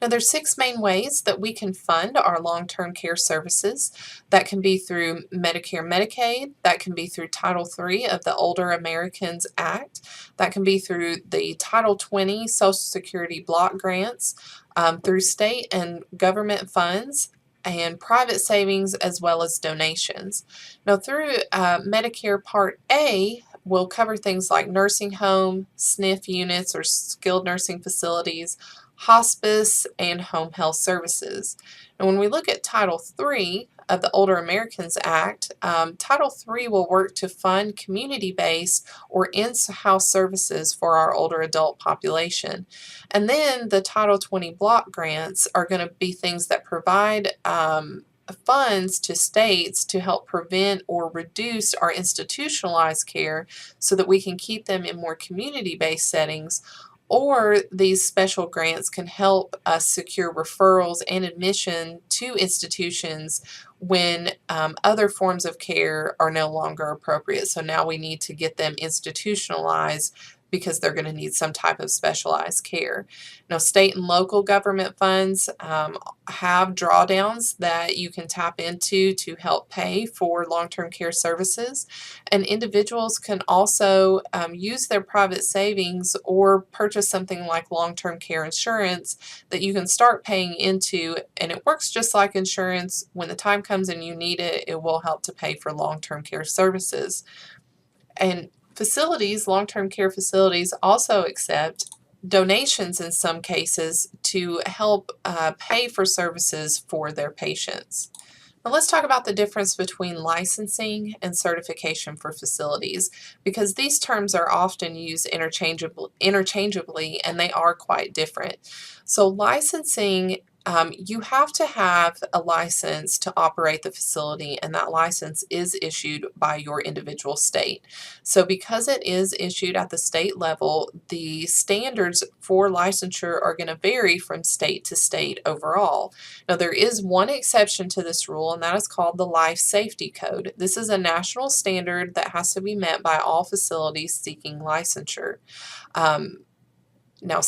Now, there's 6 main ways that we can fund our long-term care services. That can be through Medicare, Medicaid. That can be through Title III of the Older Americans Act. That can be through the Title 20 Social Security block grants, through state and government funds, and private savings, as well as donations. Now, through Medicare Part A, will cover things like nursing home, SNF units or skilled nursing facilities, hospice, and home health services. And when we look at Title III of the Older Americans Act, Title III will work to fund community-based or in-house services for our older adult population. And then the Title 20 block grants are going to be things that provide funds to states to help prevent or reduce our institutionalized care so that we can keep them in more community-based settings, or these special grants can help us secure referrals and admission to institutions when other forms of care are no longer appropriate. So now we need to get them institutionalized because they're going to need some type of specialized care. Now, state and local government funds have drawdowns that you can tap into to help pay for long-term care services, and individuals can also use their private savings or purchase something like long-term care insurance that you can start paying into, and it works just like insurance. When the time comes and you need it, it will help to pay for long-term care services. And facilities, long-term care facilities, also accept donations in some cases to help pay for services for their patients. Now let's talk about the difference between licensing and certification for facilities, because these terms are often used interchangeably and they are quite different. So licensing, you have to have a license to operate the facility, and that license is issued by your individual state. So because it is issued at the state level, the standards for licensure are going to vary from state to state overall. Now, there is one exception to this rule, and that is called the Life Safety Code. This is a national standard that has to be met by all facilities seeking licensure. Now,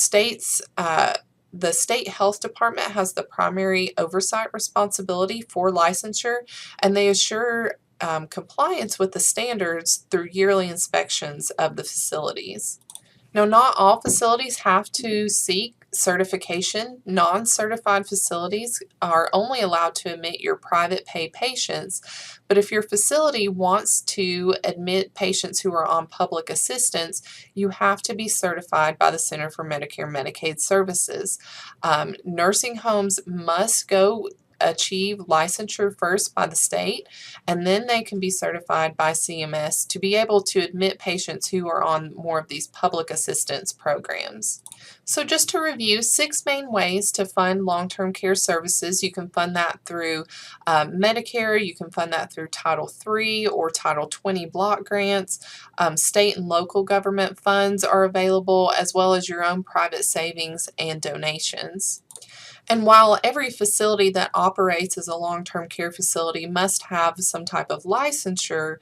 the state health department has the primary oversight responsibility for licensure, and they assure compliance with the standards through yearly inspections of the facilities. Now, not all facilities have to seek certification. Non-certified facilities are only allowed to admit your private pay patients, but if your facility wants to admit patients who are on public assistance, you have to be certified by the Center for Medicare and Medicaid Services. Nursing homes must go achieve licensure first by the state, and then they can be certified by CMS to be able to admit patients who are on more of these public assistance programs. So just to review, 6 main ways to fund long-term care services. You can fund that through Medicare, you can fund that through Title III or Title 20 block grants. State and local government funds are available, as well as your own private savings and donations. And while every facility that operates as a long-term care facility must have some type of licensure,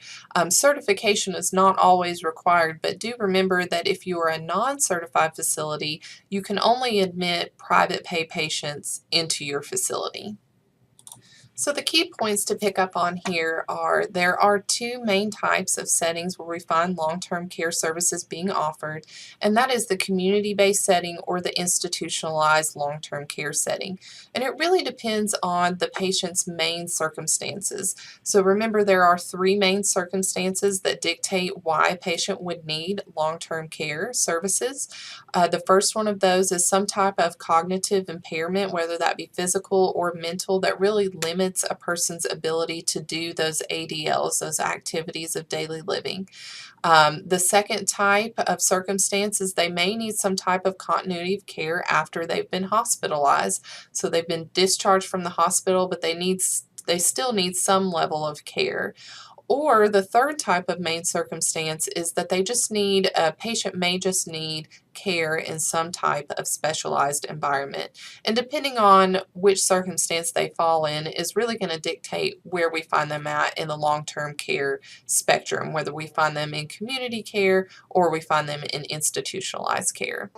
certification is not always required, but do remember that if you are a non-certified facility, you can only admit private pay patients into your facility. So the key points to pick up on here are there are 2 main types of settings where we find long-term care services being offered, and that is the community-based setting or the institutionalized long-term care setting. And it really depends on the patient's main circumstances. So remember, there are 3 main circumstances that dictate why a patient would need long-term care services. The first one of those is some type of cognitive impairment, whether that be physical or mental, that really limits a person's ability to do those ADLs, those activities of daily living. The second type of circumstance is they may need some type of continuity of care after they've been hospitalized. So they've been discharged from the hospital, but they still need some level of care. Or the third type of main circumstance is that a patient may just need care in some type of specialized environment. And depending on which circumstance they fall in is really going to dictate where we find them at in the long-term care spectrum, whether we find them in community care or we find them in institutionalized care.